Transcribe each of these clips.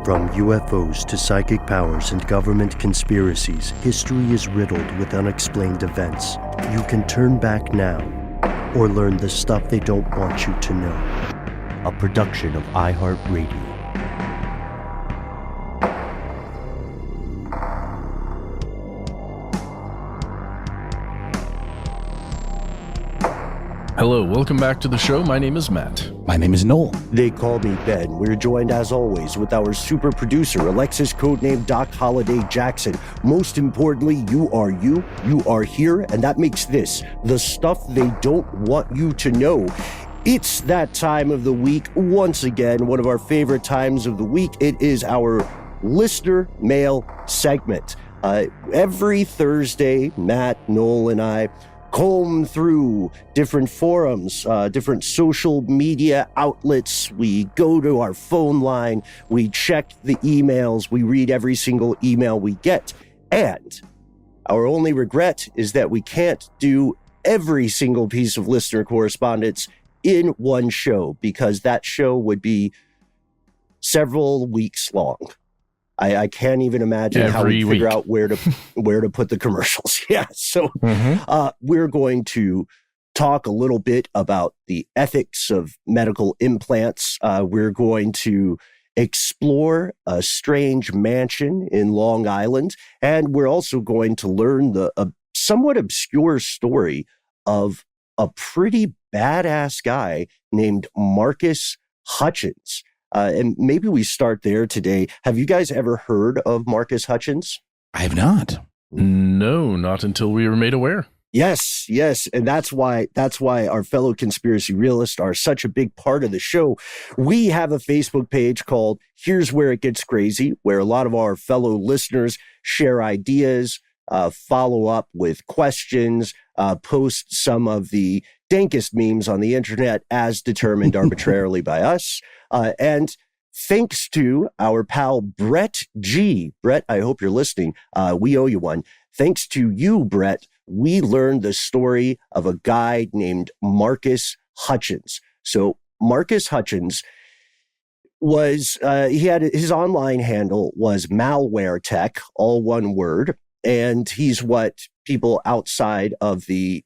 From UFOs to psychic powers and government conspiracies, history is riddled with unexplained events. You can turn back now or learn the stuff they don't want you to know. A production of iHeartRadio. Hello, welcome back to the show. My name is Matt. My name is Noel. They call me Ben. We're joined as always with our super producer, Alexis, codenamed Doc Holiday Jackson. Most importantly, you are here, and that makes this the stuff they don't want you to know. It's that time of the week, once again, one of our favorite times of the week. It is our listener mail segment. Every Thursday, Matt, Noel, and I comb through different forums, different social media outlets. We go to our phone line, we check the emails, we read every single email we get. And our only regret is that we can't do every single piece of listener correspondence in one show, because that show would be several weeks long. I can't even imagine how we figure out where to put the commercials. Yeah, so we're going to talk a little bit about the ethics of medical implants. We're going to explore a strange mansion in Long Island, and we're also going to learn the somewhat obscure story of a pretty badass guy named Marcus Hutchins. And maybe we start there today. Have you guys ever heard of Marcus Hutchins? I have not. No, not until we were made aware. Yes. And that's why our fellow conspiracy realists are such a big part of the show. We have a Facebook page called Here's Where It Gets Crazy, where a lot of our fellow listeners share ideas, follow up with questions, post some of the dankest memes on the internet as determined arbitrarily by us. And thanks to our pal Brett G. Brett, I hope you're listening. We owe you one. Thanks to you, Brett, we learned the story of a guy named Marcus Hutchins. So Marcus Hutchins was, he had his online handle was malware tech, all one word. And he's what people outside of the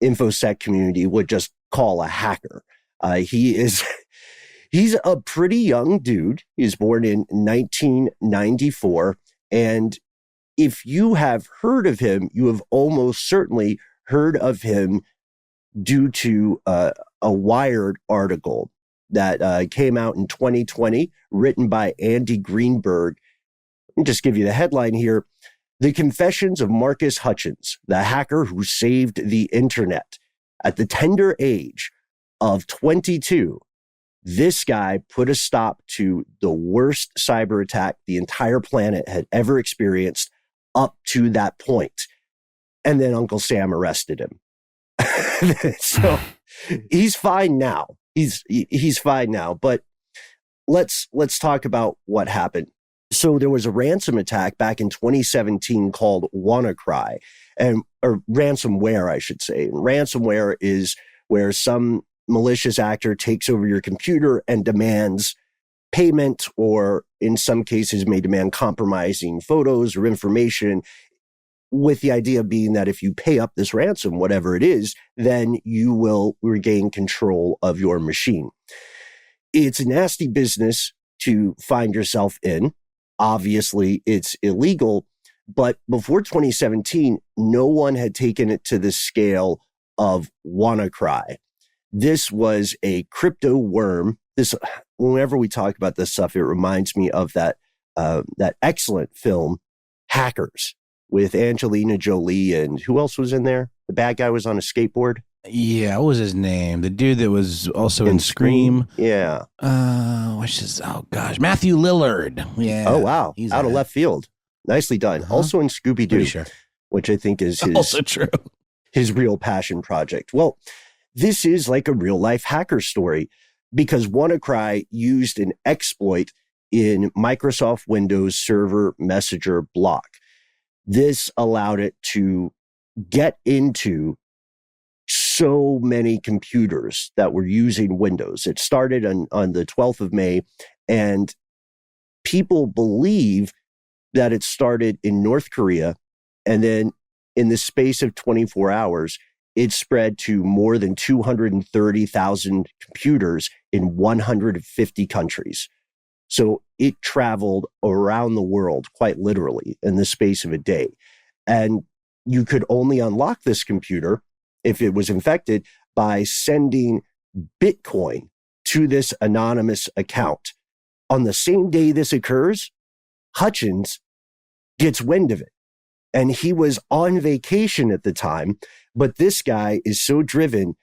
InfoSec community would just call a hacker. He's a pretty young dude. He was born in 1994. And if you have heard of him, you have almost certainly heard of him due to a Wired article that came out in 2020, written by Andy Greenberg. Let me just give you the headline here. The Confessions of Marcus Hutchins, the hacker who saved the internet. At the tender age of 22, this guy put a stop to the worst cyber attack the entire planet had ever experienced up to that point. And then Uncle Sam arrested him. So he's fine now. He's fine now. But let's talk about what happened. So there was a ransom attack back in 2017 called WannaCry, or ransomware, I should say. And ransomware is where some malicious actor takes over your computer and demands payment, or in some cases may demand compromising photos or information, with the idea being that if you pay up this ransom, whatever it is, then you will regain control of your machine. It's a nasty business to find yourself in. Obviously, it's illegal, but before 2017, no one had taken it to the scale of WannaCry. This was a crypto worm. Whenever we talk about this stuff, it reminds me of that excellent film, Hackers, with Angelina Jolie, and who else was in there? The bad guy was on a skateboard. Yeah, what was his name? The dude that was also in Scream. Yeah. Matthew Lillard. Yeah. Oh, wow. He's out of left field. Nicely done. Also in Scooby-Doo, sure. Which I think is also true. His real passion project. Well, this is like a real life hacker story, because WannaCry used an exploit in Microsoft Windows Server Messenger block. This allowed it to get into so many computers that were using Windows. It started on the 12th of May, and people believe that it started in North Korea, and then in the space of 24 hours, it spread to more than 230,000 computers in 150 countries. So it traveled around the world, quite literally, in the space of a day. And you could only unlock this computer if it was infected by sending Bitcoin to this anonymous account. On the same day this occurs, Hutchins gets wind of it. And he was on vacation at the time, but this guy is so driven,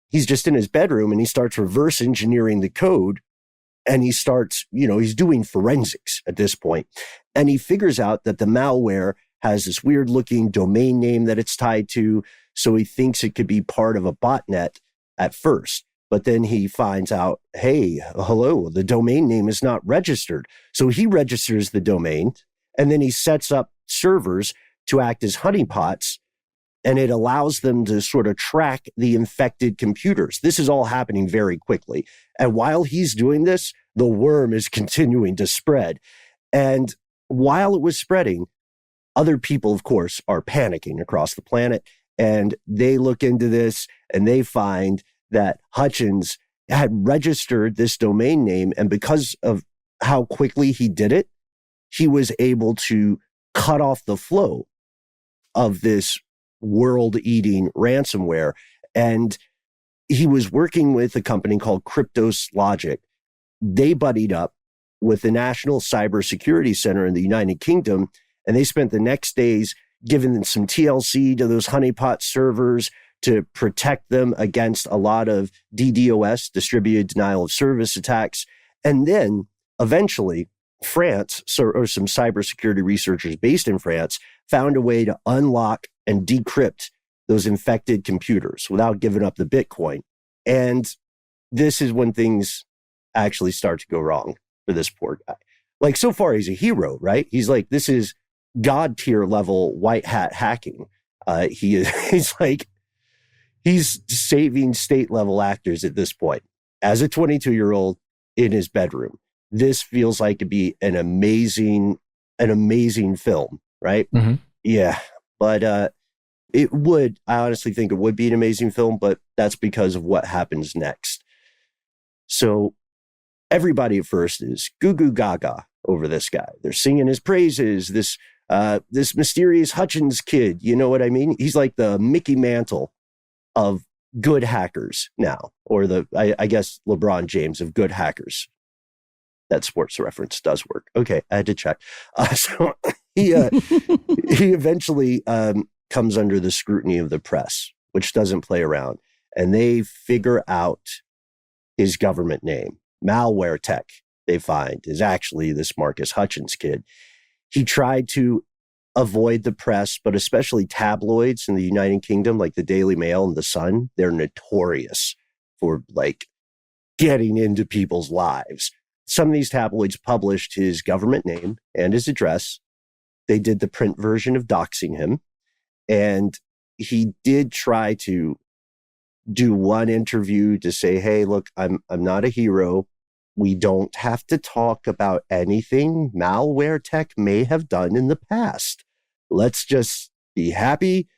he's just in his bedroom and he starts reverse engineering the code, and he starts, he's doing forensics at this point. And he figures out that the malware has this weird looking domain name that it's tied to. So he thinks it could be part of a botnet at first. But then he finds out, hey, hello, the domain name is not registered. So he registers the domain, and then he sets up servers to act as honeypots, and it allows them to sort of track the infected computers. This is all happening very quickly. And while he's doing this, the worm is continuing to spread. And while it was spreading, other people, of course, are panicking across the planet. And they look into this and they find that Hutchins had registered this domain name. And because of how quickly he did it, he was able to cut off the flow of this world-eating ransomware. And he was working with a company called Cryptos Logic. They buddied up with the National Cybersecurity Center in the United Kingdom, and they spent the next days giving them some TLC to those honeypot servers to protect them against a lot of DDoS, distributed denial of service attacks. And then eventually France, or some cybersecurity researchers based in France, found a way to unlock and decrypt those infected computers without giving up the Bitcoin. And this is when things actually start to go wrong for this poor guy. Like, so far, he's a hero, right? He's like, this is God tier level white hat hacking. He's saving state level actors at this point. As a 22-year-old in his bedroom, this feels like it'd be an amazing film, right? Mm-hmm. Yeah. But I honestly think it would be an amazing film, but that's because of what happens next. So everybody at first is goo goo gaga over this guy. They're singing his praises. This mysterious Hutchins kid, you know what I mean? He's like the Mickey Mantle of good hackers now, or I guess LeBron James of good hackers. That sports reference does work. Okay, I had to check. So he eventually comes under the scrutiny of the press, which doesn't play around, and they figure out his government name. Malware Tech, they find, is actually this Marcus Hutchins kid. He tried to avoid the press, but especially tabloids in the United Kingdom, like the Daily Mail and the Sun. They're notorious for getting into people's lives. Some of these tabloids published his government name and his address. They did the print version of doxing him. And he did try to do one interview to say, hey, look, I'm not a hero. We don't have to talk about anything Malware Tech may have done in the past. Let's just be happy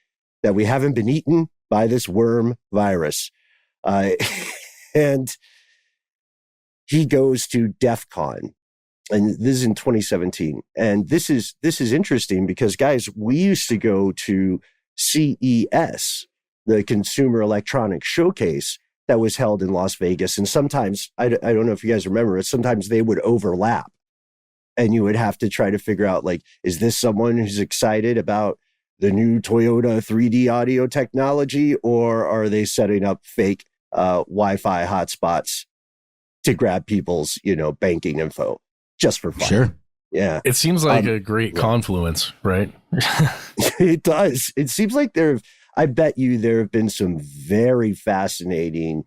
that we haven't been eaten by this worm virus. And he goes to DEF CON, and this is in 2017. And this is interesting because, guys, we used to go to CES, the Consumer Electronics Showcase that was held in Las Vegas. And sometimes, I don't know if you guys remember it, sometimes they would overlap. And you would have to try to figure out, is this someone who's excited about the new Toyota 3D audio technology, or are they setting up fake Wi-Fi hotspots to grab people's, banking info just for fun? Sure. Yeah. It seems like a great confluence, right? It does. It seems like I bet you there have been some very fascinating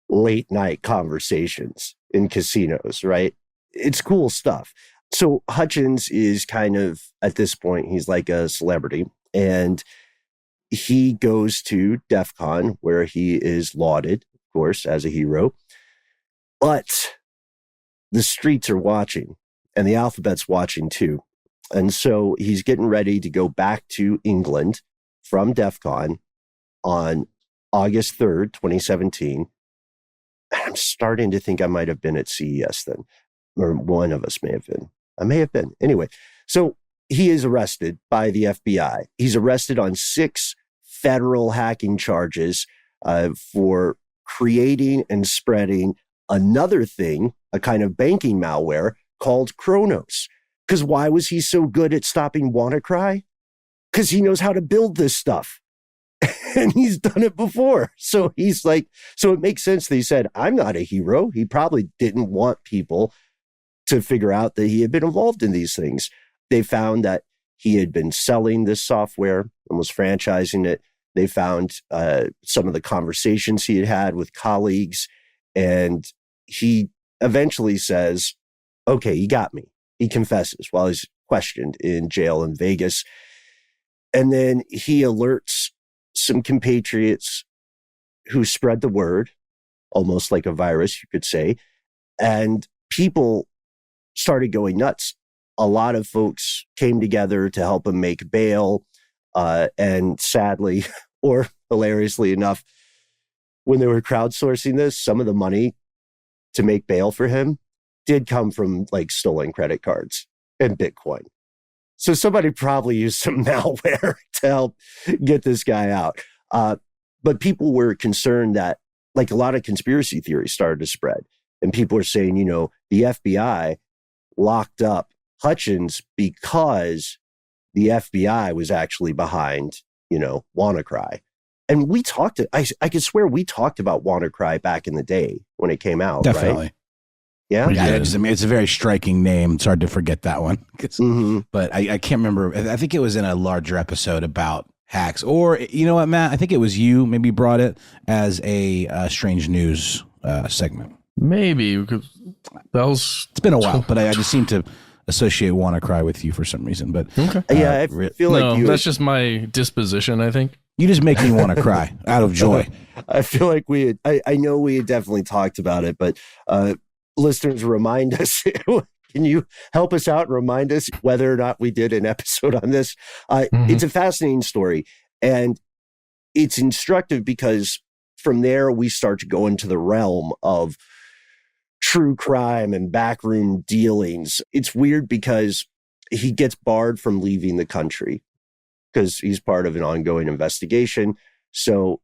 late night conversations in casinos, right? It's cool stuff. So Hutchins is kind of, at this point, he's like a celebrity, and he goes to DEF CON, where he is lauded, of course, as a hero. But the streets are watching, and the alphabet's watching too. And so he's getting ready to go back to England from DEF CON on August 3rd, 2017. And I'm starting to think I might have been at CES then, or one of us may have been. I may have been. Anyway, so he is arrested by the FBI. He's arrested on 6 federal hacking charges for creating and spreading another thing, a kind of banking malware called Kronos. Because why was he so good at stopping WannaCry? Because he knows how to build this stuff. And he's done it before. So he's like, so it makes sense that he said, I'm not a hero. He probably didn't want people to figure out that he had been involved in these things. They found that he had been selling this software and was franchising it. They found some of the conversations he had had with colleagues. And he eventually says, okay, you got me. He confesses while he's questioned in jail in Vegas. And then he alerts some compatriots who spread the word, almost like a virus, you could say. And people started going nuts. A lot of folks came together to help him make bail. And sadly, or hilariously enough, when they were crowdsourcing this, some of the money to make bail for him did come from like stolen credit cards and Bitcoin. So somebody probably used some malware to help get this guy out. But people were concerned that like a lot of conspiracy theories started to spread. And people are saying, you know, the FBI locked up Hutchins because the FBI was actually behind, you know, WannaCry. And we talked, I could swear we talked about WannaCry back in the day when it came out. Definitely. Right? Yeah. I mean, it's a very striking name. It's hard to forget that one. But I can't remember. I think it was in a larger episode about hacks. Or, you know what, Matt? I think it was you maybe brought it as a strange news segment. Maybe. Because that was... It's been a while, but I just seem to associate WannaCry with you for some reason. But okay. Yeah, I feel like that's just my disposition, I think. You just make me want to cry out of joy. I feel like I know we had definitely talked about it, but listeners, remind us. Can you help us out and remind us whether or not we did an episode on this? It's a fascinating story, and it's instructive because from there we start to go into the realm of true crime and backroom dealings. It's weird because he gets barred from leaving the country because he's part of an ongoing investigation. So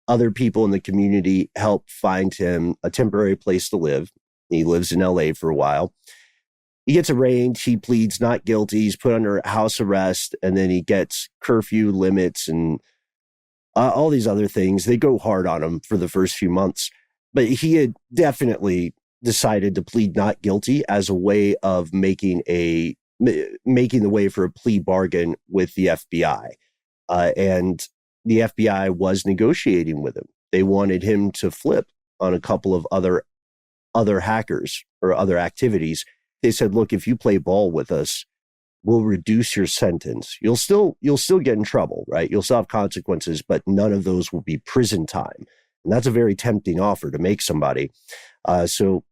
other people in the community help find him a temporary place to live. He lives in LA for a while. He gets arraigned. He pleads not guilty. He's put under house arrest, and then he gets curfew limits and all these other things. They go hard on him for the first few months, but he had definitely decided to plead not guilty as a way of making the way for a plea bargain with the FBI. And the FBI was negotiating with him. They wanted him to flip on a couple of other hackers or other activities. They said, look, if you play ball with us, we'll reduce your sentence. You'll still get in trouble, right? You'll still have consequences, but none of those will be prison time. And that's a very tempting offer to make somebody. So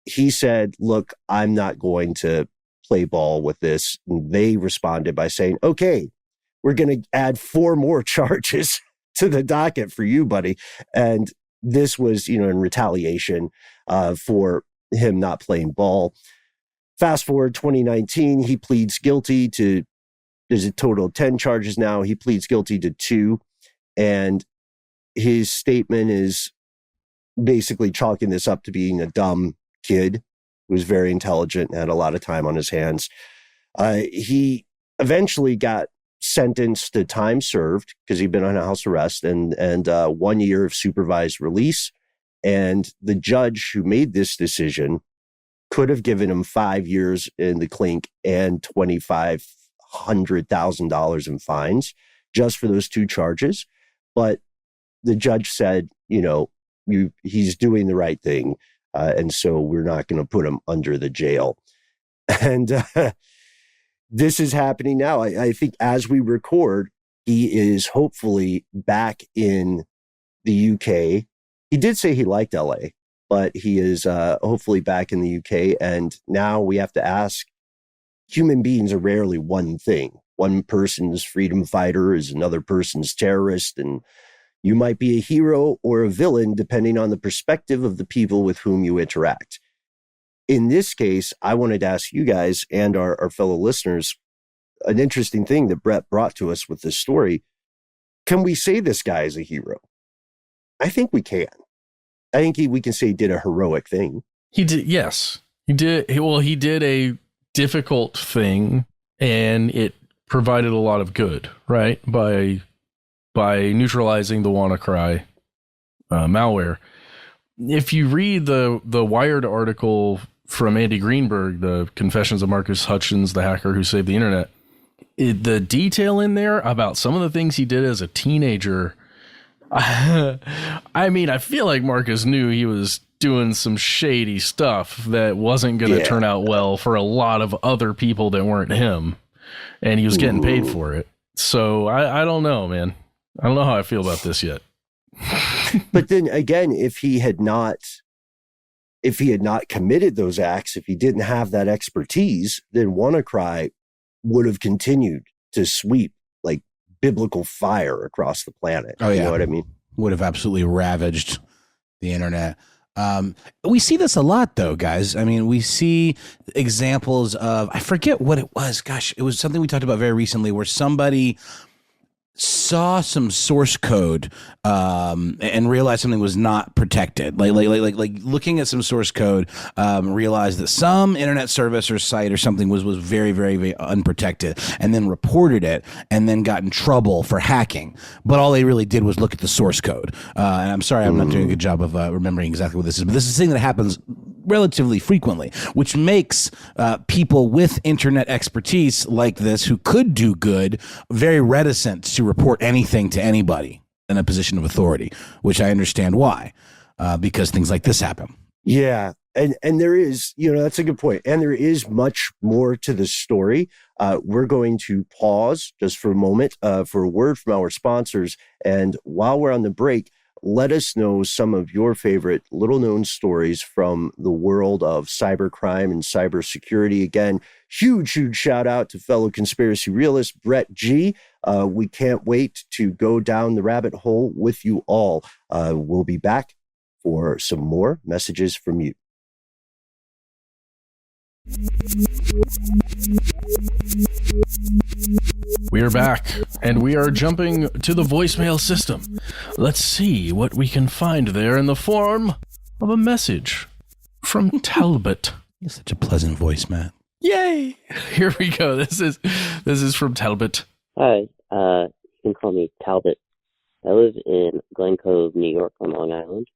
he said, look, I'm not going to play ball with this. And they responded by saying, okay, we're going to add 4 more charges to the docket for you, buddy. And this was, in retaliation for him not playing ball. Fast forward 2019, he pleads guilty to, there's a total of 10 charges now. He pleads guilty to 2. And his statement is basically chalking this up to being a dumb kid who was very intelligent and had a lot of time on his hands. He eventually got sentenced to time served because he'd been on house arrest and 1 year of supervised release. And the judge who made this decision could have given him 5 years in the clink and $2,500,000 in fines just for those 2 charges. But the judge said, he's doing the right thing. And so we're not going to put him under the jail. And this is happening now. I think as we record, he is hopefully back in the UK. He did say he liked LA. but he is hopefully back in the UK. And now we have to ask, human beings are rarely one thing. One person's freedom fighter is another person's terrorist, and you might be a hero or a villain depending on the perspective of the people with whom you interact. In this case, I wanted to ask you guys and our fellow listeners an interesting thing that Brett brought to us with this story. Can we say this guy is a hero? I think we can. I think we can say he did a heroic thing. He did, yes. He did. Well, he did a difficult thing, and it provided a lot of good, right? By neutralizing the WannaCry malware. If you read the Wired article from Andy Greenberg, the Confessions of Marcus Hutchins, the hacker who saved the internet, the detail in there about some of the things he did as a teenager. I mean, I feel like Marcus knew he was doing some shady stuff that wasn't going to turn out well for a lot of other people that weren't him. And he was getting paid for it. So I don't know, man. I don't know how I feel about this yet. But then again, if he had not committed those acts, if he didn't have that expertise, then WannaCry would have continued to sweep like biblical fire across the planet. Oh, yeah. You know what I mean? Would have absolutely ravaged the internet. We see this a lot, though, guys. I mean, we see examples of, I forget what it was. Gosh, it was something we talked about very recently where somebody saw some source code and realized something was not protected. Like looking at some source code, realized that some internet service or site or something was very, very, very unprotected, and then reported it and then got in trouble for hacking. But all they really did was look at the source code. And I'm sorry, I'm not doing a good job of remembering exactly what this is, but this is a thing that happens relatively frequently, which makes people with internet expertise like this who could do good very reticent to report anything to anybody in a position of authority, which I understand why, because things like this happen. Yeah. And there is, that's a good point. And there is much more to the story. We're going to pause just for a moment for a word from our sponsors. And while we're on the break, let us know some of your favorite little known stories from the world of cybercrime and cybersecurity. Again, huge shout out to fellow conspiracy realist Brett G. We can't wait to go down the rabbit hole with you all. We'll be back for some more messages from you. We are back, and we are jumping to the voicemail system. Let's see what we can find there in the form of a message from Talbot. You have such a pleasant voice, Matt. Yay! Here we go. This is from Talbot. Hi, you can call me Talbot. I live in Glen Cove, New York on Long Island,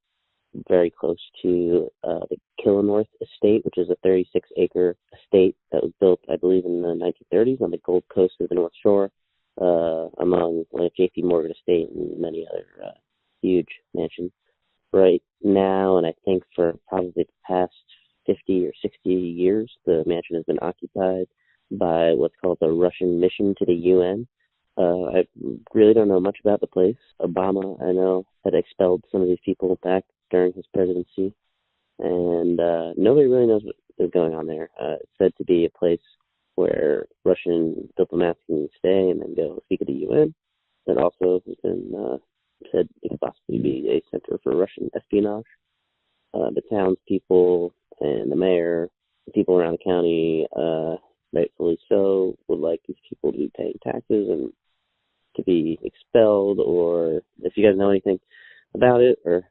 very close to the Killenworth estate, which is a 36-acre estate that was built, I believe, in the 1930s on the Gold Coast of the North Shore, among like J.P. Morgan Estate and many other huge mansions. Right now, and I think for probably the past 50 or 60 years, the mansion has been occupied by what's called the Russian mission to the UN. I really don't know much about the place. Obama, I know, had expelled some of these people back during his presidency, and nobody really knows what is going on there. It's said to be a place where Russian diplomats can stay and then go speak at the UN. It also has been said it could possibly be a center for Russian espionage. The townspeople and the mayor, the people around the county, rightfully so, would like these people to be paying taxes and to be expelled, or if you guys know anything about it or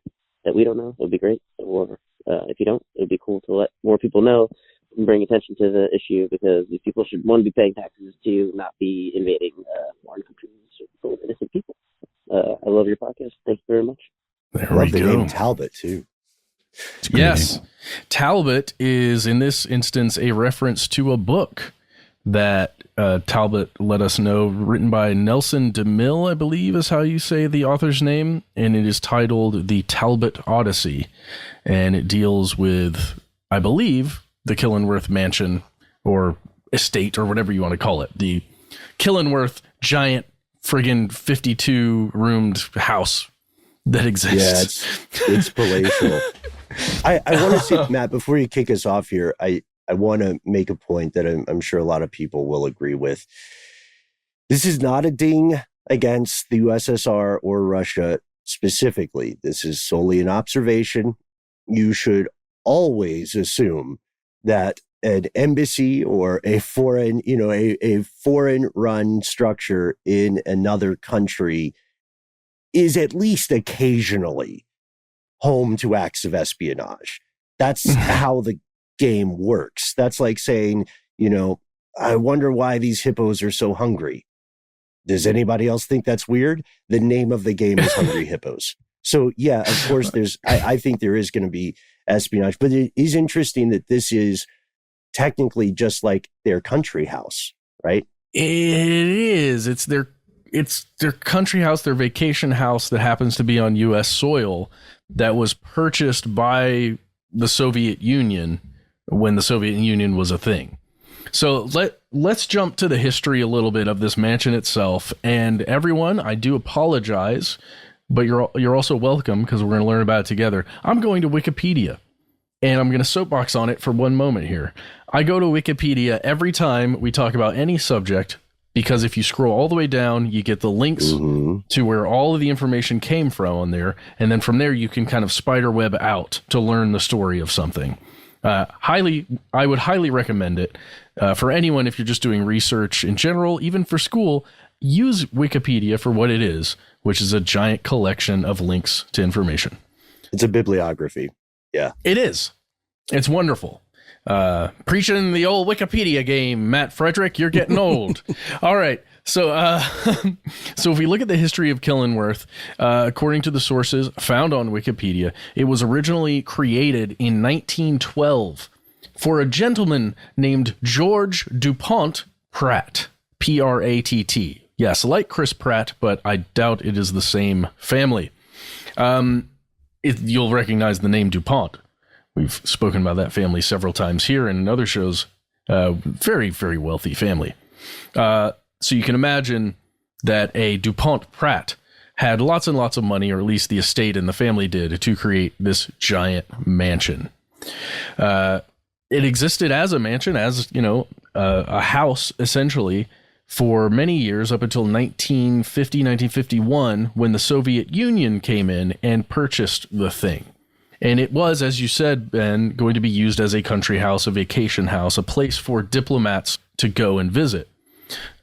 that we don't know, it would be great. Or if you don't, it would be cool to let more people know and bring attention to the issue, because these people should, one, be paying taxes, two, not be invading foreign countries full of innocent people. I love your podcast. Thank you very much. There I love we the go. name Talbot, too. Yes. Talbot is, in this instance, a reference to a book that Talbot let us know, written by Nelson DeMille, I believe is how you say the author's name, and it is titled The Talbot Odyssey, and it deals with, I believe, the Killingworth mansion or estate or whatever you want to call it, the Killingworth giant friggin' 52-roomed house that exists. Yeah, it's palatial. I want to say, Matt, before you kick us off here, I want to make a point that I'm sure a lot of people will agree with. This is not a ding against the USSR or Russia specifically. This is solely an observation. You should always assume that an embassy or a foreign, a foreign run structure in another country is at least occasionally home to acts of espionage. That's how the game works. That's like saying, I wonder why these hippos are so hungry. Does anybody else think that's weird? The name of the game is Hungry Hippos. So yeah, of course I think there is going to be espionage, but it is interesting that this is technically just like their country house, right? It is. It's their country house, their vacation house that happens to be on U.S. soil that was purchased by the Soviet Union when the Soviet Union was a thing. So let's jump to the history a little bit of this mansion itself. And everyone, I do apologize, but you're also welcome because we're going to learn about it together. I'm going to Wikipedia, and I'm going to soapbox on it for one moment here. I go to Wikipedia every time we talk about any subject, because if you scroll all the way down, you get the links to where all of the information came from on there. And then from there, you can kind of spider web out to learn the story of something. I would highly recommend it for anyone if you're just doing research in general, even for school. Use Wikipedia for what it is, which is a giant collection of links to information. It's a bibliography. Yeah, it is. It's wonderful. Preaching the old Wikipedia game, Matt Frederick, you're getting old. All right. So if we look at the history of Killingworth, according to the sources found on Wikipedia, it was originally created in 1912 for a gentleman named George DuPont Pratt, Pratt. Yes, like Chris Pratt, but I doubt it is the same family. You'll recognize the name DuPont. We've spoken about that family several times here and in other shows. Very, very wealthy family. So you can imagine that a DuPont Pratt had lots and lots of money, or at least the estate and the family did, to create this giant mansion. It existed as a mansion, as, a house, essentially, for many years, up until 1950, 1951, when the Soviet Union came in and purchased the thing. And it was, as you said, Ben, going to be used as a country house, a vacation house, a place for diplomats to go and visit.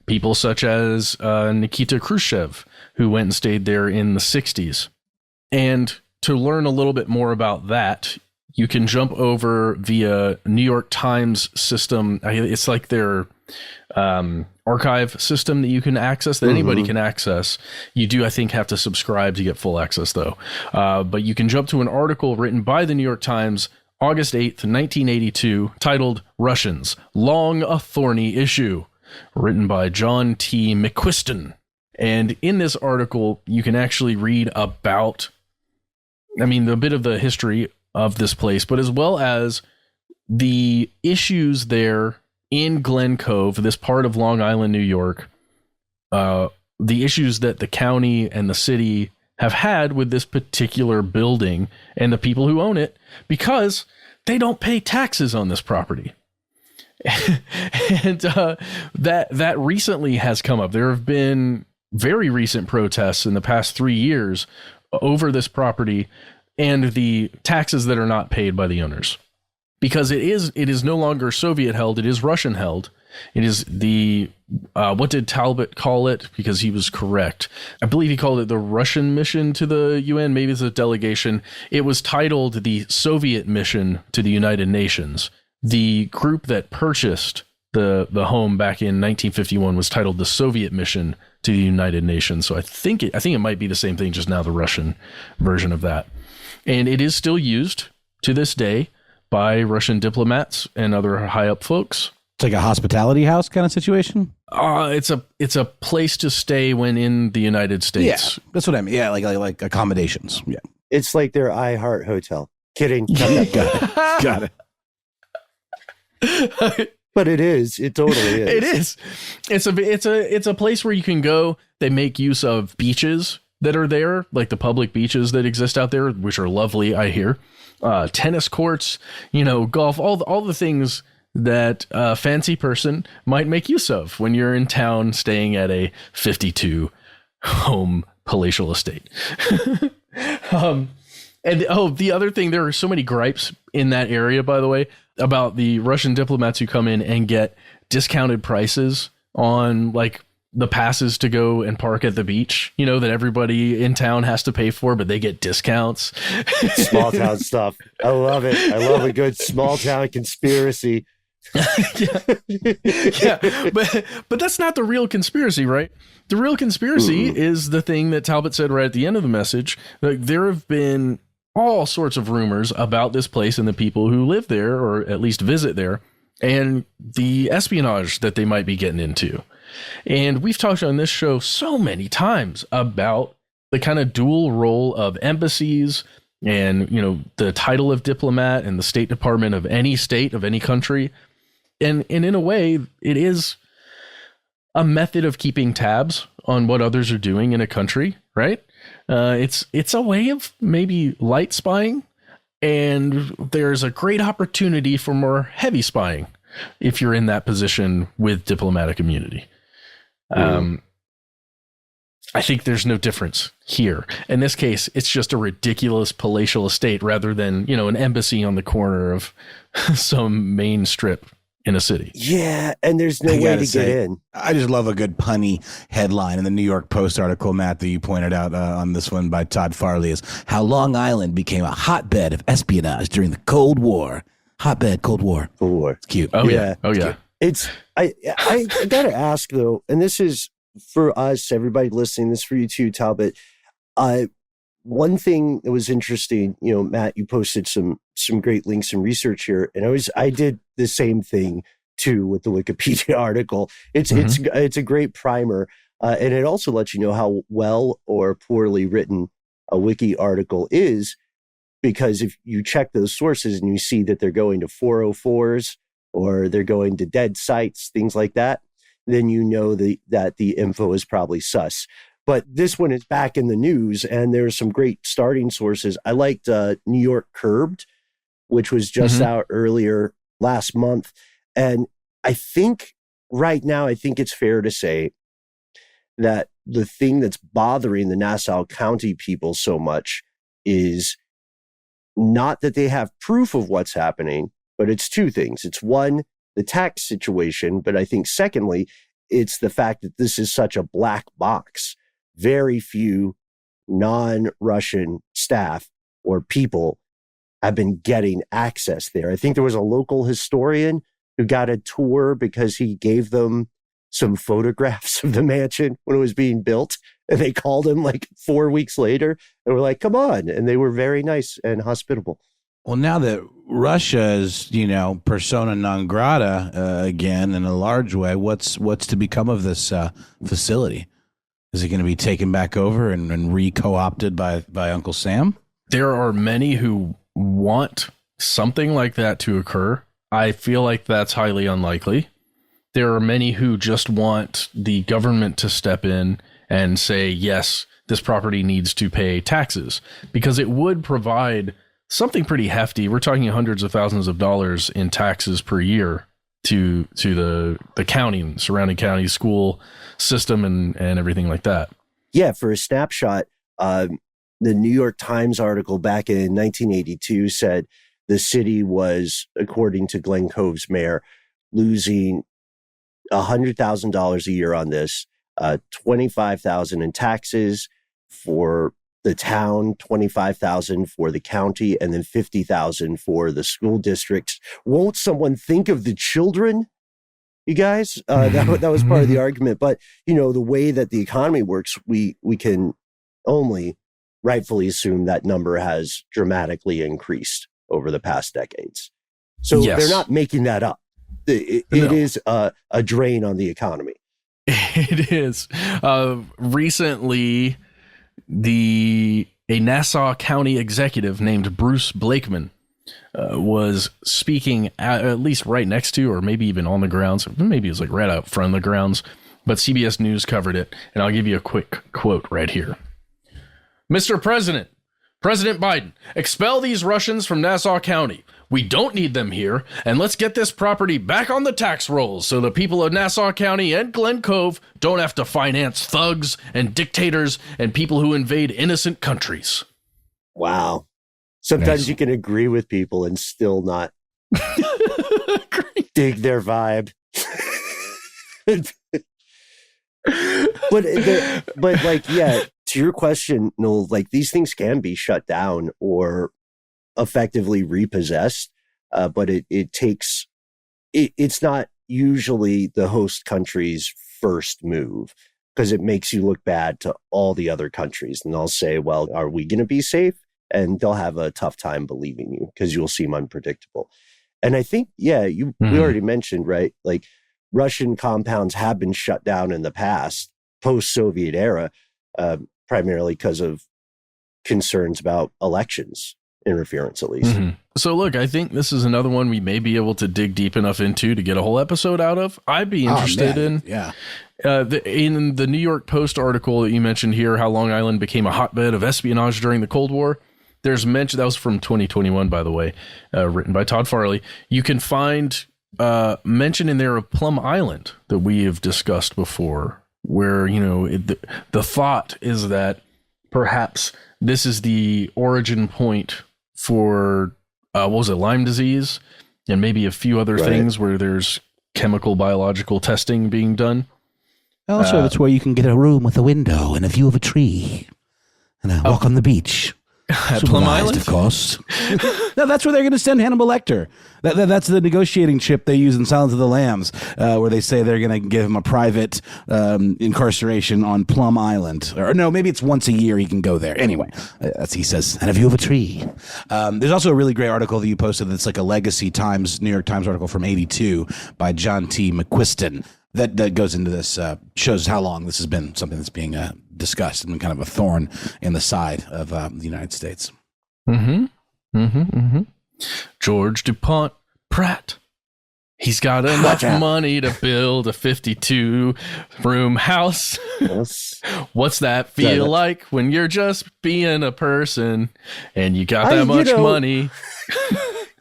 People such as Nikita Khrushchev, who went and stayed there in the 60s. And to learn a little bit more about that, you can jump over via New York Times system. It's like their archive system that you can access, that anybody can access. You do, I think, have to subscribe to get full access, though. But you can jump to an article written by the New York Times, August 8th, 1982, titled Russians, Long a Thorny Issue, written by John T. McQuiston. And in this article, you can actually read about, a bit of the history of this place, but as well as the issues there in Glen Cove, this part of Long Island, New York, the issues that the county and the city have had with this particular building and the people who own it, because they don't pay taxes on this property. And that recently has come up. There have been very recent protests in the past 3 years over this property and the taxes that are not paid by the owners, because it is no longer Soviet held. It is Russian held. It is the, what did Talbot call it? Because he was correct. I believe he called it the Russian mission to the UN. Maybe it's a delegation. It was titled the Soviet mission to the United Nations. The group that purchased the home back in 1951 was titled the Soviet mission to the United Nations. So I think it might be the same thing, just now the Russian version of that. And it is still used to this day by Russian diplomats and other high up folks. It's like a hospitality house kind of situation. It's a place to stay when in the United States. Yeah, that's what I mean. Yeah, like accommodations. Yeah, it's like their iHeart Hotel. Kidding. Got it. But it is. It totally is. It is. It's a place where you can go. They make use of beaches that are there, like the public beaches that exist out there, which are lovely, I hear. Tennis courts, golf, all the things that a fancy person might make use of when you're in town staying at a 52 home palatial estate. The other thing, there are so many gripes in that area, by the way, about the Russian diplomats who come in and get discounted prices on like the passes to go and park at the beach, that everybody in town has to pay for, but they get discounts. Small town stuff. I love it. I love a good small town conspiracy. yeah, but that's not the real conspiracy, right? The real conspiracy is the thing that Talbot said right at the end of the message. Like, there have been all sorts of rumors about this place and the people who live there, or at least visit there, and the espionage that they might be getting into. And we've talked on this show so many times about the kind of dual role of embassies and, the title of diplomat and the State Department of any state, of any country. And in a way, it is a method of keeping tabs on what others are doing in a country, right? It's a way of maybe light spying, and there's a great opportunity for more heavy spying if you're in that position with diplomatic immunity. I think there's no difference here. In this case, it's just a ridiculous palatial estate rather than, an embassy on the corner of some main strip in a city. Yeah, and there's no way to get in. I just love a good punny headline in the New York Post article, Matt, that you pointed out on this one by Todd Farley, is how Long Island became a hotbed of espionage during the Cold War. Hotbed, Cold War. Cold War. It's cute. Oh, yeah. Oh, yeah. It's, I got to ask, though, and this is for us, everybody listening, this is for you too, Talbot. One thing that was interesting, Matt, you posted some great links and research here, and I did the same thing too with the Wikipedia article. It's a great primer, and it also lets you know how well or poorly written a wiki article is, because if you check those sources and you see that they're going to 404s or they're going to dead sites, things like that, then you know that the info is probably sus. But this one is back in the news, and there's some great starting sources. I liked New York Curbed, which was just out earlier last month. And I think right now, it's fair to say that the thing that's bothering the Nassau County people so much is not that they have proof of what's happening, but it's two things. It's one, the tax situation, but I think secondly, it's the fact that this is such a black box. Very few non-Russian staff or people have been getting access there. I think there was a local historian who got a tour because he gave them some photographs of the mansion when it was being built, and they called him like 4 weeks later and were like, come on. And they were very nice and hospitable. Well, now that Russia is, persona non grata again in a large way, what's to become of this facility? Is it going to be taken back over and re-co-opted by Uncle Sam? There are many who want something like that to occur. I feel like that's highly unlikely. There are many who just want the government to step in and say, yes, this property needs to pay taxes, because it would provide something pretty hefty. We're talking hundreds of thousands of dollars in taxes per year to the county and surrounding county school system and everything like that. Yeah, for a snapshot, the New York Times article back in 1982 said the city was, according to Glen Cove's mayor, losing $100,000 a year on this, $25,000 in taxes for the town, $25,000 for the county, and then $50,000 for the school districts. Won't someone think of the children? You guys, that was part of the argument. But the way that the economy works, we can only rightfully assume that number has dramatically increased over the past decades. So They're not making that up. It is a drain on the economy. It is. Recently, a Nassau County executive named Bruce Blakeman was speaking at least right next to, or maybe even on the grounds. Maybe it was like right out front of the grounds, but CBS News covered it. And I'll give you a quick quote right here. Mr. President Biden, expel these Russians from Nassau County. We don't need them here, and let's get this property back on the tax rolls so the people of Nassau County and Glen Cove don't have to finance thugs and dictators and people who invade innocent countries. Wow. Sometimes you can agree with people and still not dig their vibe. but like, yeah, to your question, Noel, like these things can be shut down or effectively repossessed, but it's not usually the host country's first move, because it makes you look bad to all the other countries, and they'll say, well, are we going to be safe? And they'll have a tough time believing you because you'll seem unpredictable. And I think, yeah, we already mentioned, right, like Russian compounds have been shut down in the past, post-Soviet era, primarily because of concerns about elections interference, at least. So look, I think this is another one we may be able to dig deep enough into to get a whole episode out of. I'd be interested in the New York Post article that you mentioned here, how Long Island became a hotbed of espionage during the Cold War. There's mention, that was from 2021, by the way, written by Todd Farley. You can find mention in there of Plum Island that we have discussed before, where, you know, the thought is that perhaps this is the origin point for, what was it, Lyme disease, and maybe a few other things where there's chemical, biological testing being done. Also, that's where you can get a room with a window and a view of a tree and a walk on the beach. At Plum Island, of course. No, that's where they're going to send Hannibal Lecter. That's the negotiating chip they use in Silence of the Lambs, where they say they're going to give him a private incarceration on Plum Island. Or no, maybe it's once a year he can go there. Anyway, as he says, and a view of a tree. There's also a really great article that you posted that's like a Legacy Times, New York Times article from '82 by John T. McQuiston. That goes into this, shows how long this has been something that's being discussed and kind of a thorn in the side of the United States. George DuPont Pratt. He's got enough money to build a 52-room house. Yes. What's that feel like when you're just being a person and you got that much money?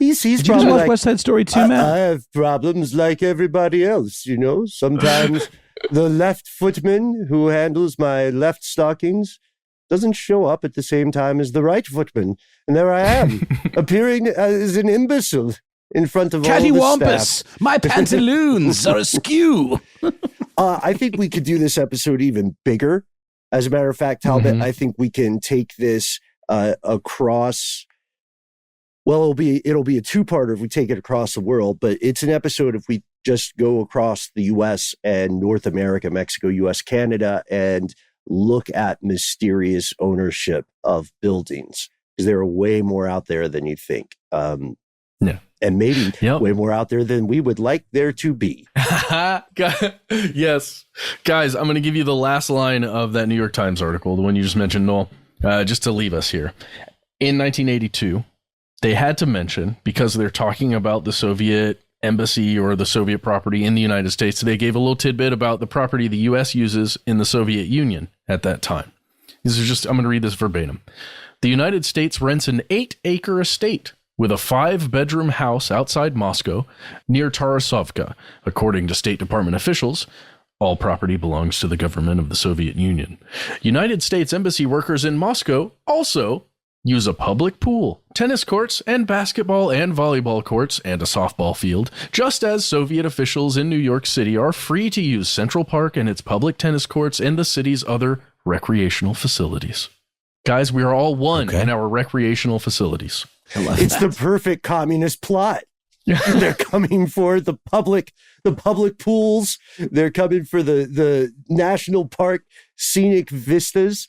He's Did you watch West Side Story too, Matt? I have problems like everybody else, you know. Sometimes the left footman who handles my left stockings doesn't show up at the same time as the right footman. And there I am, appearing as an imbecile in front of all the staff. My pantaloons are askew. I think we could do this episode even bigger. As a matter of fact, Talbot, I think we can take this across... Well, it'll be a two-parter if we take it across the world, but it's an episode if we just go across the U.S. and North America, Mexico, U.S., Canada, and look at mysterious ownership of buildings, because there are way more out there than you think. And maybe way more out there than we would like there to be. Yes. Guys, I'm going to give you the last line of that New York Times article, the one you just mentioned, Noel, just to leave us here. In 1982... they had to mention, because they're talking about the Soviet embassy or the Soviet property in the United States, they gave a little tidbit about the property the U.S. uses in the Soviet Union at that time. This is just, I'm going to read this verbatim. The United States rents an 8-acre estate with a 5-bedroom house outside Moscow near Tarasovka. According to State Department officials, all property belongs to the government of the Soviet Union. United States embassy workers in Moscow also use a public pool, tennis courts, and basketball and volleyball courts, and a softball field, just as Soviet officials in New York City are free to use Central Park and its public tennis courts and the city's other recreational facilities. Guys, we are all one in our recreational facilities. It's the perfect communist plot. They're coming for the public pools. They're coming for the national park scenic vistas.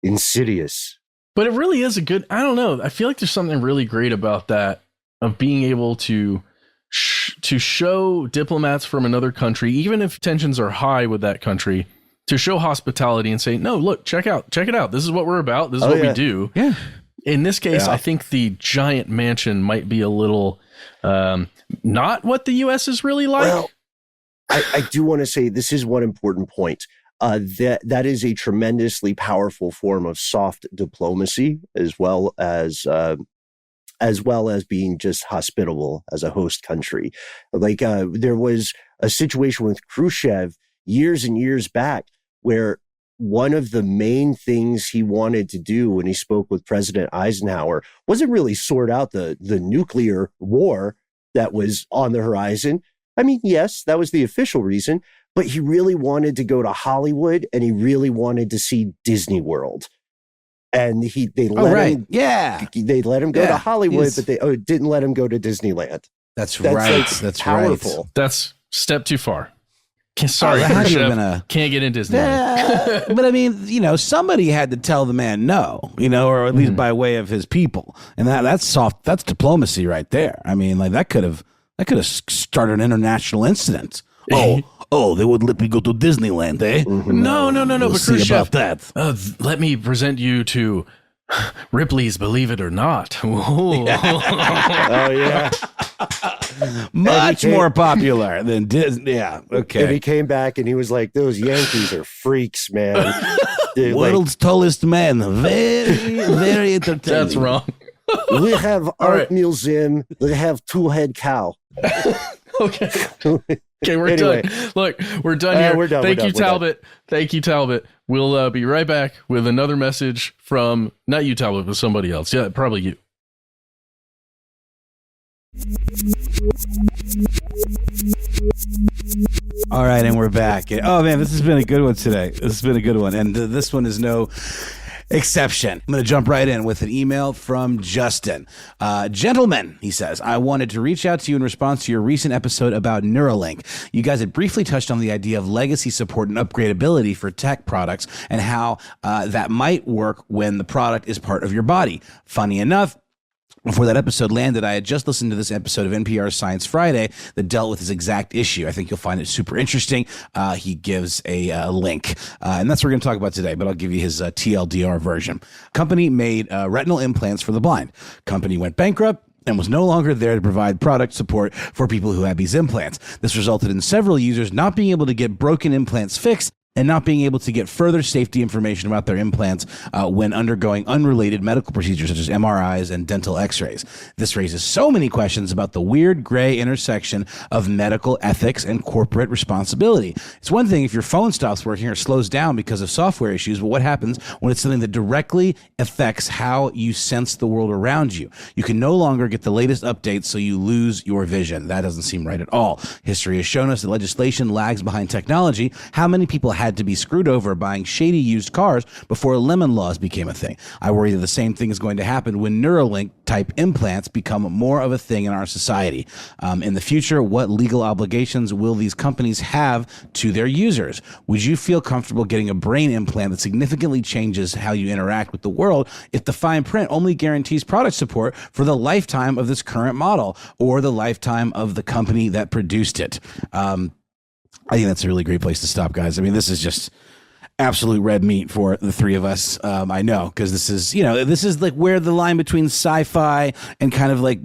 Insidious. But it really is a good, I don't know. I feel like there's something really great about that, of being able to show diplomats from another country, even if tensions are high with that country, to show hospitality and say, no, look, check it out. This is what we're about. This is what we do. Yeah. In this case, I think the giant mansion might be a little not what the U.S. is really like. Well, I do want to say this is one important point. that is a tremendously powerful form of soft diplomacy, as well as being just hospitable as a host country. Like there was a situation with Khrushchev years and years back where one of the main things he wanted to do when he spoke with President Eisenhower wasn't really sort out the nuclear war that was on the horizon. I mean, yes, that was the official reason, but he really wanted to go to Hollywood and he really wanted to see Disney World. And they let him go to Hollywood, but they didn't let him go to Disneyland. That's right. That's powerful. Right. That's step too far. Sorry, Khrushchev, can't get in Disneyland. But I mean, somebody had to tell the man no, or at least by way of his people, and that's soft. That's diplomacy right there. I mean, like that could have started an international incident. Oh, they wouldn't let me go to Disneyland, eh? Mm-hmm. No. We'll but see about that. Let me present you to Ripley's Believe It or Not. Oh yeah. Much more popular than Disney. Yeah. Okay. And he came back and he was like, "Those Yankees are freaks, man. World's tallest man. Very, very entertaining." That's wrong. We have art museum. They have two-head cow. Okay. Okay, we're done. Look, we're done here. We're done. Thank you, Talbot. Thank you, Talbot. We'll be right back with another message from, not you, Talbot, but somebody else. Yeah, probably you. All right, and we're back. Oh, man, this has been a good one today. This has been a good one. And this one is no exception. I'm going to jump right in with an email from Justin. Gentlemen, he says, I wanted to reach out to you in response to your recent episode about Neuralink. You guys had briefly touched on the idea of legacy support and upgradability for tech products and how that might work when the product is part of your body. Funny enough, before that episode landed, I had just listened to this episode of NPR's Science Friday that dealt with this exact issue. I think you'll find it super interesting. He gives a link, and that's what we're going to talk about today, but I'll give you his TLDR version. Company made retinal implants for the blind. Company went bankrupt and was no longer there to provide product support for people who had these implants. This resulted in several users not being able to get broken implants fixed and not being able to get further safety information about their implants when undergoing unrelated medical procedures such as MRIs and dental x-rays. This raises so many questions about the weird gray intersection of medical ethics and corporate responsibility. It's one thing if your phone stops working or slows down because of software issues, but what happens when it's something that directly affects how you sense the world around you? You can no longer get the latest updates, so you lose your vision. That doesn't seem right at all. History has shown us that legislation lags behind technology. How many people had to be screwed over buying shady used cars before lemon laws became a thing? I worry that the same thing is going to happen when Neuralink type implants become more of a thing in our society. In the future, what legal obligations will these companies have to their users? Would you feel comfortable getting a brain implant that significantly changes how you interact with the world if the fine print only guarantees product support for the lifetime of this current model or the lifetime of the company that produced it? I think that's a really great place to stop, guys. I mean, this is just absolute red meat for the three of us. I know, because this is like where the line between sci-fi and kind of like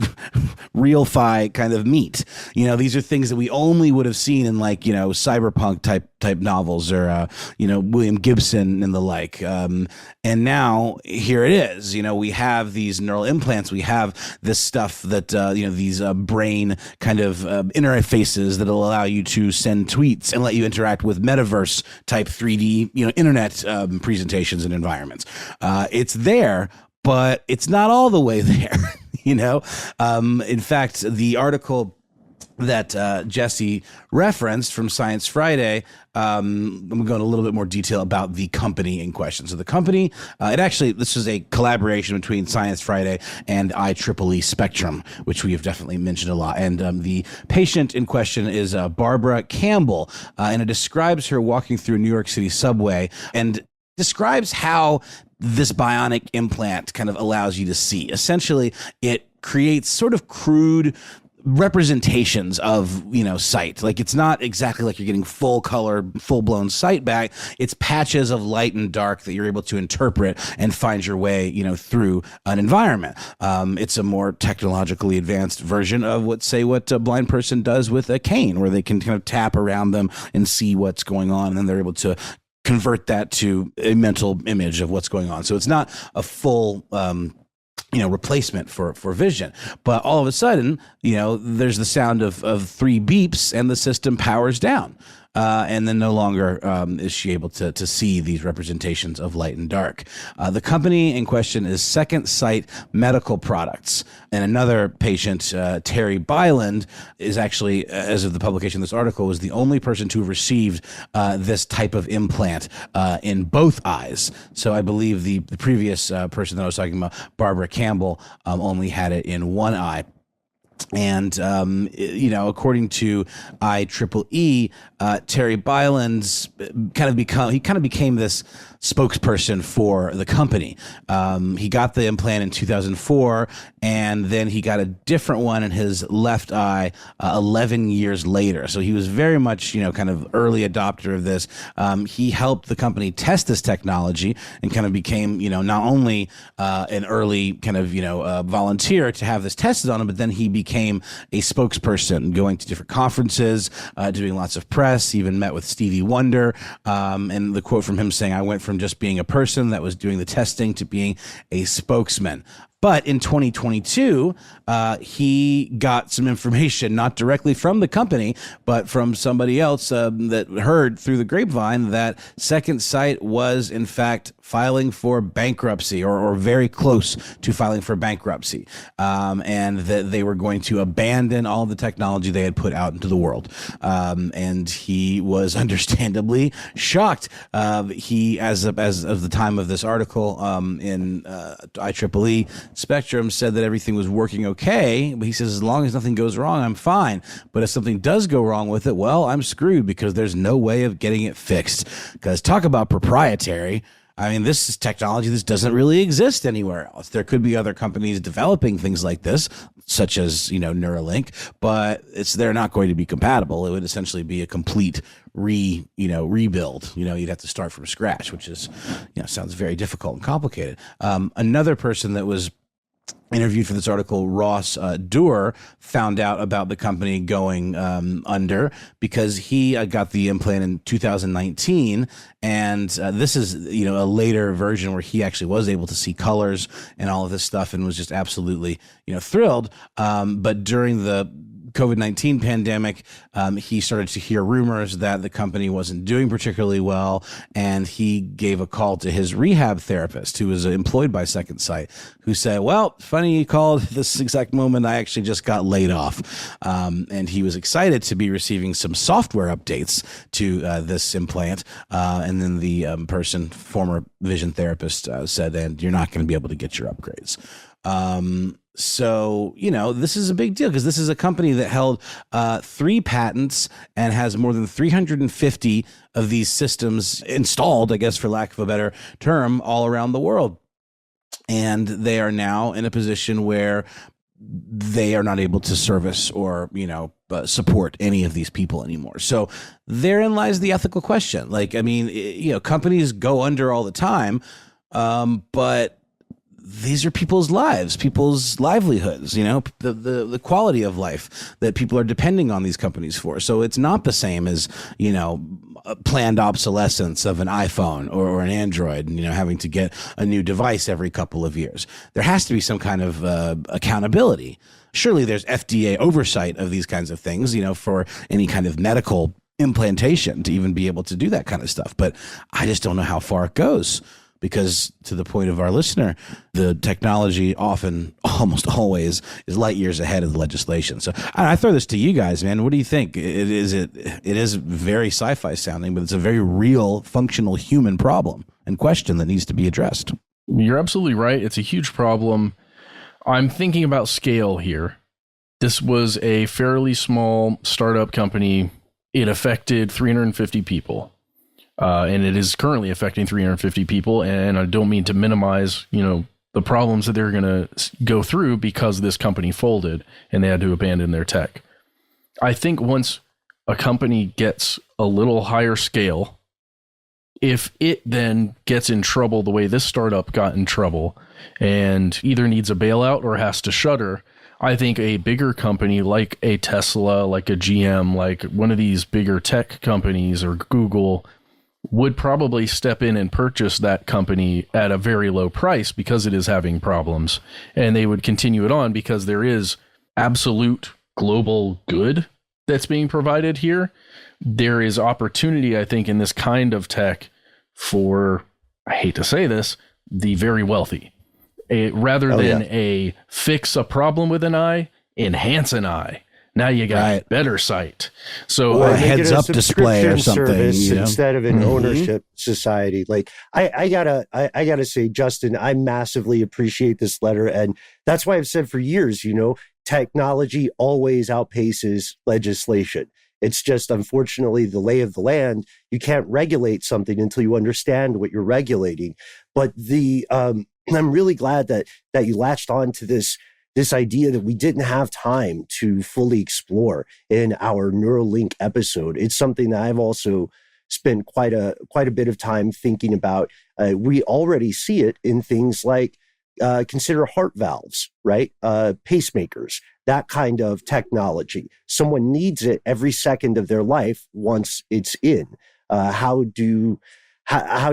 real-fi kind of meet. These are things that we only would have seen in like, cyberpunk type novels or, William Gibson and the like. And now here it is. We have these neural implants. We have this stuff that, these brain kind of interfaces that will allow you to send tweets and let you interact with metaverse type 3D, internet presentations and environments. It's there, but it's not all the way there. In fact, the article that Jesse referenced from Science Friday, I'm going to go into a little bit more detail about the company in question. So the company, this was a collaboration between Science Friday and IEEE Spectrum, which we have definitely mentioned a lot. And the patient in question is Barbara Campbell, and it describes her walking through New York City subway and describes how this bionic implant kind of allows you to see. Essentially, it creates sort of crude representations of sight. Like, it's not exactly like you're getting full color, full blown sight back. It's patches of light and dark that you're able to interpret and find your way through an environment. It's a more technologically advanced version of what a blind person does with a cane, where they can kind of tap around them and see what's going on, and then they're able to convert that to a mental image of what's going on. So it's not a full replacement for vision. But all of a sudden, there's the sound of 3 beeps and the system powers down. And then no longer is she able to see these representations of light and dark. The company in question is Second Sight Medical Products. And another patient, Terry Byland, is actually, as of the publication of this article, was the only person to have received this type of implant in both eyes. So I believe the previous person that I was talking about, Barbara Campbell, only had it in one eye. And, according to IEEE, Terry Byland's became this spokesperson for the company. He got the implant in 2004, and then he got a different one in his left eye 11 years later. So he was very much, kind of early adopter of this. He helped the company test this technology and kind of became, not only an early kind of, volunteer to have this tested on him, but then he became a spokesperson, going to different conferences, doing lots of press. He even met with Stevie Wonder. And the quote from him saying, "I went from just being a person that was doing the testing to being a spokesman." But in 2022, he got some information, not directly from the company, but from somebody else that heard through the grapevine that Second Sight was, in fact, filing for bankruptcy or very close to filing for bankruptcy, and that they were going to abandon all the technology they had put out into the world. And he was understandably shocked. He, as of the time of this article in IEEE Spectrum, said that everything was working okay, but he says, as long as nothing goes wrong, I'm fine. But if something does go wrong with it, well, I'm screwed because there's no way of getting it fixed. Because talk about proprietary. I mean, this is technology that doesn't really exist anywhere else. There could be other companies developing things like this, such as, Neuralink, but they're not going to be compatible. It would essentially be a complete rebuild. You'd have to start from scratch, which is, sounds very difficult and complicated. Another person that was interviewed for this article, Ross Doer, found out about the company going under because he got the implant in 2019, and this is a later version where he actually was able to see colors and all of this stuff and was just absolutely thrilled. But during the COVID-19 pandemic, he started to hear rumors that the company wasn't doing particularly well, and he gave a call to his rehab therapist, who was employed by Second Sight, who said, "Well, funny you called. This exact moment I actually just got laid off." And he was excited to be receiving some software updates to this implant. And then the former vision therapist, said, "And you're not going to be able to get your upgrades." So, this is a big deal because this is a company that held 3 patents and has more than 350 of these systems installed, I guess, for lack of a better term, all around the world. And they are now in a position where they are not able to service or, support any of these people anymore. So therein lies the ethical question. Companies go under all the time, but these are people's lives, people's livelihoods, the quality of life that people are depending on these companies for. So it's not the same as, planned obsolescence of an iPhone or an Android, and, having to get a new device every couple of years. There has to be some kind of accountability. Surely there's FDA oversight of these kinds of things, for any kind of medical implantation to even be able to do that kind of stuff. But I just don't know how far it goes. Because to the point of our listener, the technology often, almost always, is light years ahead of the legislation. So I throw this to you guys, man. What do you think? It is very sci-fi sounding, but it's a very real, functional human problem and question that needs to be addressed. You're absolutely right. It's a huge problem. I'm thinking about scale here. This was a fairly small startup company. It affected 350 people. And it is currently affecting 350 people. And I don't mean to minimize, the problems that they're going to go through because this company folded and they had to abandon their tech. I think once a company gets a little higher scale, if it then gets in trouble the way this startup got in trouble and either needs a bailout or has to shutter, I think a bigger company like a Tesla, like a GM, like one of these bigger tech companies or Google, would probably step in and purchase that company at a very low price because it is having problems, and they would continue it on because there is absolute global good that's being provided here. There is opportunity, I think, in this kind of tech for, I hate to say this, the very wealthy. Rather than a fix a problem with an eye, enhance an eye. Now you got better sight. So or a heads up display or something, instead of an ownership society. Like I gotta say, Justin, I massively appreciate this letter, and that's why I've said for years, technology always outpaces legislation. It's just, unfortunately, the lay of the land. You can't regulate something until you understand what you're regulating. But I'm really glad that you latched on to this idea that we didn't have time to fully explore in our Neuralink episode. It's something that I've also spent quite a bit of time thinking about. We already see it in things like consider heart valves, right? Pacemakers, that kind of technology. Someone needs it every second of their life once it's in. How do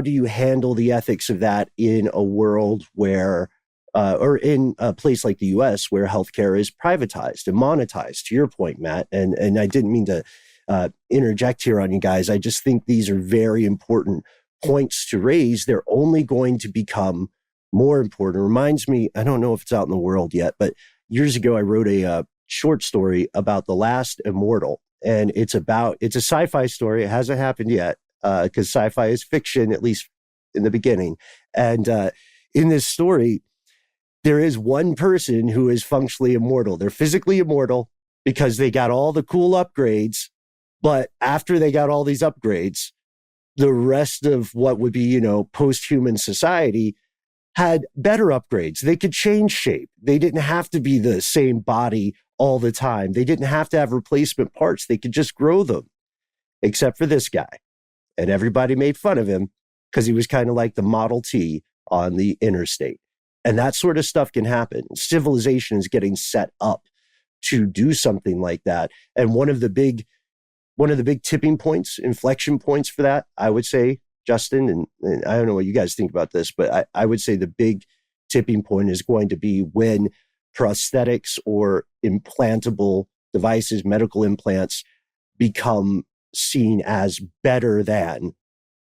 you handle the ethics of that in a world where, or in a place like the US where healthcare is privatized and monetized, to your point, Matt? And I didn't mean to interject here on you guys. I just think these are very important points to raise. They're only going to become more important. It reminds me, I don't know if it's out in the world yet, but years ago I wrote a short story about the last immortal, and it's a sci-fi story. It hasn't happened yet because sci-fi is fiction, at least in the beginning. And in this story, there is one person who is functionally immortal. They're physically immortal because they got all the cool upgrades, but after they got all these upgrades, the rest of what would be, post-human society had better upgrades. They could change shape. They didn't have to be the same body all the time. They didn't have to have replacement parts. They could just grow them, except for this guy. And everybody made fun of him because he was kind of like the Model T on the interstate. And that sort of stuff can happen. Civilization is getting set up to do something like that. And one of the big tipping points, inflection points for that, I would say, Justin, and I don't know what you guys think about this, but I would say the big tipping point is going to be when prosthetics or implantable devices, medical implants, become seen as better than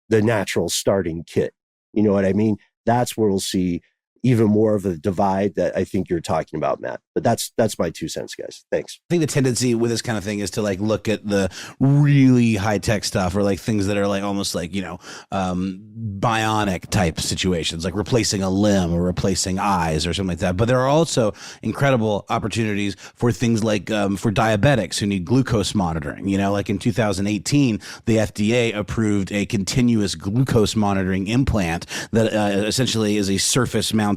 the natural starting kit. You know what I mean? That's where we'll see even more of a divide that I think you're talking about, Matt. But that's my 2 cents, guys. Thanks. I think the tendency with this kind of thing is to look at the really high tech stuff, or things that are almost bionic type situations, like replacing a limb or replacing eyes or something like that. But there are also incredible opportunities for things like for diabetics who need glucose monitoring. Like in 2018, the FDA approved a continuous glucose monitoring implant that essentially is a surface mounted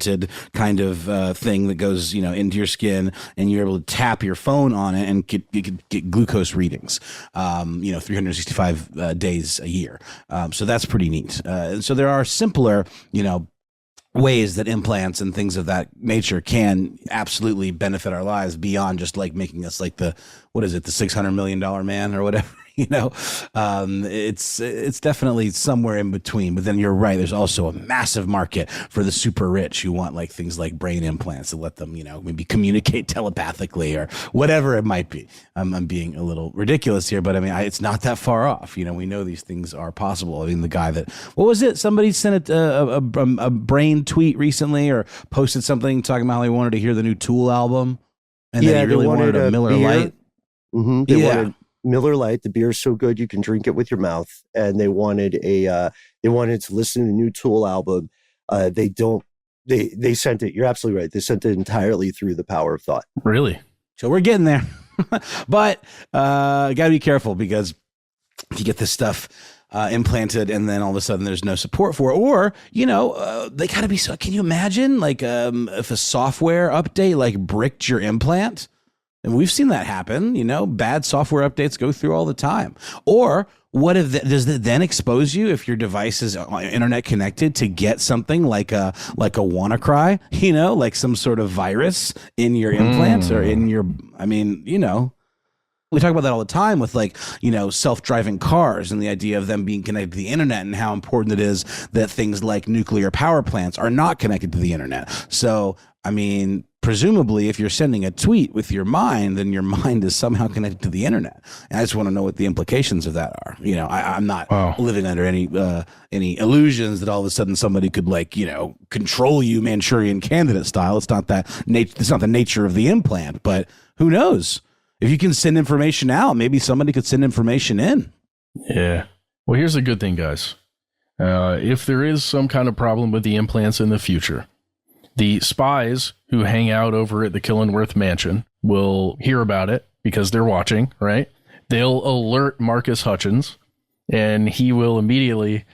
kind of thing that goes, into your skin, and you're able to tap your phone on it and get glucose readings, 365 days a year. So that's pretty neat. So there are simpler, ways that implants and things of that nature can absolutely benefit our lives beyond just making us the $600 million man or whatever. It's definitely somewhere in between. But then you're right. There's also a massive market for the super rich who want things like brain implants to let them, maybe communicate telepathically or whatever it might be. I'm being a little ridiculous here, but it's not that far off. We know these things are possible. The guy what was it? Somebody sent a brain tweet recently or posted something talking about how he wanted to hear the new Tool album, and then he really wanted a Miller Lite. Mm-hmm. They wanted Miller Lite. The beer is so good you can drink it with your mouth. And they wanted to listen to the new Tool album. They sent it. You're absolutely right. They sent it entirely through the power of thought. Really? So we're getting there, but gotta be careful, because if you get this stuff implanted and then all of a sudden there's no support for it, or they gotta be. So can you imagine if a software update bricked your implant? And we've seen that happen, bad software updates go through all the time. Or what if does it then expose you, if your device is internet connected, to get something like a WannaCry, some sort of virus in your implant or in your, We talk about that all the time with self-driving cars and the idea of them being connected to the internet and how important it is that things like nuclear power plants are not connected to the internet. So, I mean, presumably if you're sending a tweet with your mind, then your mind is somehow connected to the internet. And I just want to know what the implications of that are. I'm not living under any illusions that all of a sudden somebody could control you Manchurian Candidate style. It's not it's not the nature of the implant, but who knows? If you can send information out, maybe somebody could send information in. Yeah. Well, here's the good thing, guys. If there is some kind of problem with the implants in the future, the spies who hang out over at the Killenworth mansion will hear about it because they're watching, right? They'll alert Marcus Hutchins, and he will immediately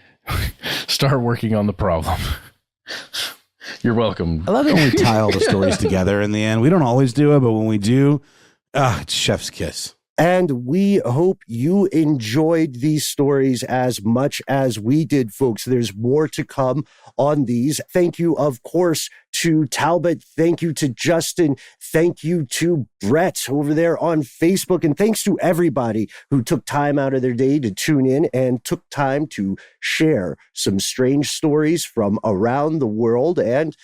start working on the problem. You're welcome. I love it when we tie all the stories together in the end. We don't always do it, but when we do, it's chef's kiss. And we hope you enjoyed these stories as much as we did, folks. There's more to come on these. Thank you, of course, to Talbot. Thank you to Justin. Thank you to Brett over there on Facebook. And thanks to everybody who took time out of their day to tune in and took time to share some strange stories from around the world and,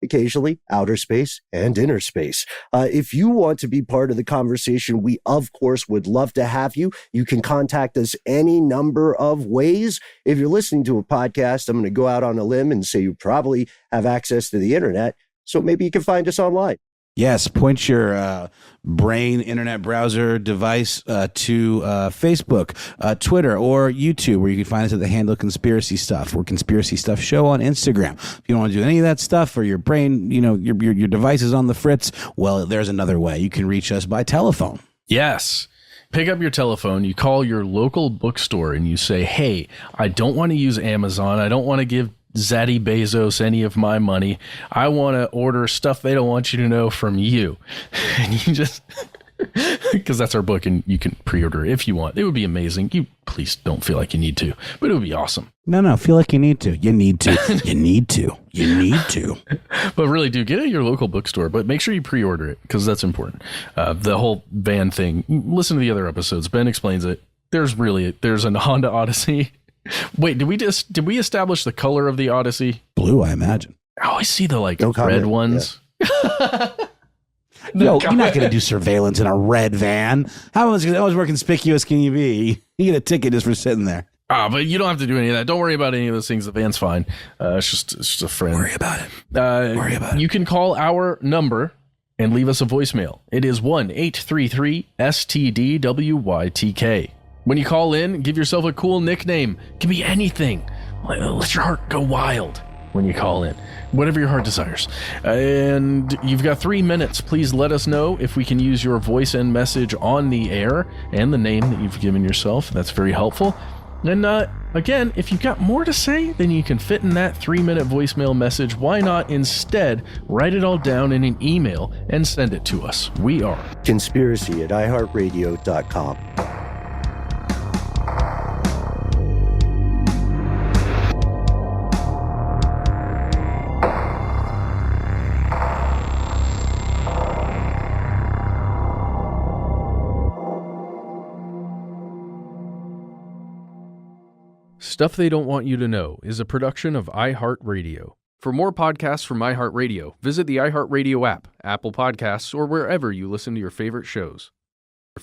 occasionally outer space and inner space. If you want to be part of the conversation, we, of course, would love to have you. You can contact us any number of ways. If you're listening to a podcast, I'm going to go out on a limb and say you probably have access to the internet. So maybe you can find us online. Yes, point your brain internet browser device to Facebook, Twitter, or YouTube, where you can find us at the handle Conspiracy Stuff. We're Conspiracy Stuff Show on Instagram. If you don't want to do any of that stuff, or your brain, your device is on the fritz, well, there's another way. You can reach us by telephone. Yes. Pick up your telephone, you call your local bookstore, and you say, hey, I don't want to use Amazon. I don't want to give Zaddy Bezos any of my money. I want to order stuff they don't want you to know from you. And you just, because that's our book, and you can pre-order if you want. It would be amazing. You please don't feel like you need to, but it would be awesome. No, feel like you need to. You need to. You need to. You need to. But really do get it at your local bookstore, but make sure you pre-order it because that's important. The whole van thing, listen to the other episodes. Ben explains it. There's a Honda Odyssey. Wait, did we establish the color of the Odyssey? Blue, I imagine. I always see the red ones. Yeah. You're not going to do surveillance in a red van. How much more conspicuous can you be? You get a ticket just for sitting there. But you don't have to do any of that. Don't worry about any of those things. The van's fine. It's just a friend. Worry about it. You can call our number and leave us a voicemail. It is 1-833-STDWYTK. When you call in, give yourself a cool nickname. It can be anything. Let your heart go wild when you call in. Whatever your heart desires. And you've got 3 minutes. Please let us know if we can use your voice and message on the air and the name that you've given yourself. That's very helpful. And again, if you've got more to say than you can fit in that 3-minute voicemail message, why not instead write it all down in an email and send it to us? We are conspiracy@iHeartRadio.com. Stuff They Don't Want You to Know is a production of iHeartRadio. For more podcasts from iHeartRadio, visit the iHeartRadio app, Apple Podcasts, or wherever you listen to your favorite shows.